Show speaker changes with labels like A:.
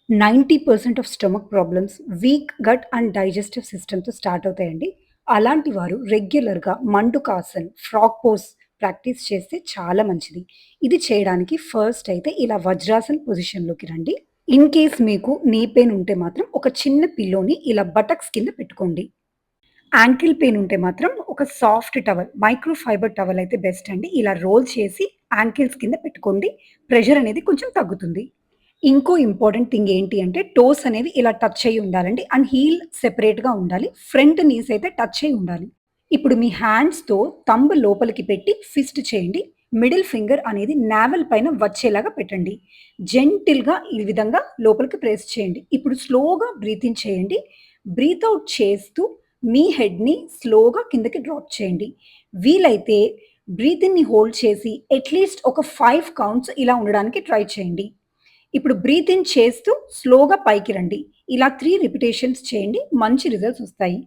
A: 90% of stomach problems weak gut and digestive సిస్టమ్‌తో start అవుతాయండి. అలాంటి వారు రెగ్యులర్‌గా మండుకాసన్, ఫ్రాగ్ పోజ్ ప్రాక్టీస్ చేస్తే చాలా మంచిది. ఇది చేయడానికి ఫస్ట్ అయితే ఇలా వజ్రాసన్ పొజిషన్‌లోకి రండి. ఇన్ కేస్ మీకు నీ పెయిన్ ఉంటే మాత్రం ఒక చిన్న పిల్లోని ఇలా బటక్స్ కింద పెట్టుకోండి. యాంకిల్ పెయిన్ ఉంటే మాత్రం ఒక soft towel, micro fibre towel అయితే బెస్ట్ అండి. ఇలా రోల్ చేసి యాంకిల్స్ కింద పెట్టుకోండి. ప్రెషర్ అనేది కొంచెం తగ్గుతుంది. ఇంకో ఇంపార్టెంట్ థింగ్ ఏంటి అంటే టోస్ అనేవి ఇలా టచ్ అయ్యి ఉండాలండి. అండ్ హీల్ సెపరేట్‌గా ఉండాలి. ఫ్రంట్ నీస్ అయితే టచ్ అయ్యి ఉండాలి. ఇప్పుడు మీ హ్యాండ్స్‌తో థంబ్ లోపలికి పెట్టి ఫిస్ట్ చేయండి. మిడిల్ ఫింగర్ అనేది నావెల్ పైన వచ్చేలాగా పెట్టండి. జెంటిల్‌గా ఈ విధంగా లోపలికి ప్రెస్ చేయండి. ఇప్పుడు స్లోగా బ్రీత్ ఇన్ చేయండి. బ్రీత్ ఔట్ చేస్తూ మీ హెడ్‌ని స్లోగా కిందకి డ్రాప్ చేయండి. వీలైతే బ్రీత్ ఇన్‌ని హోల్డ్ చేసి అట్‌లీస్ట్ ఒక 5 కౌంట్స్ ఇలా ఉండడానికి ట్రై చేయండి. ఇప్పుడు బ్రీత్ ఇన్ చేస్తూ స్లోగా పైకి రండి. ఇలా 3 రిపిటేషన్స్ చేయండి. మంచి రిజల్ట్స్ వస్తాయి.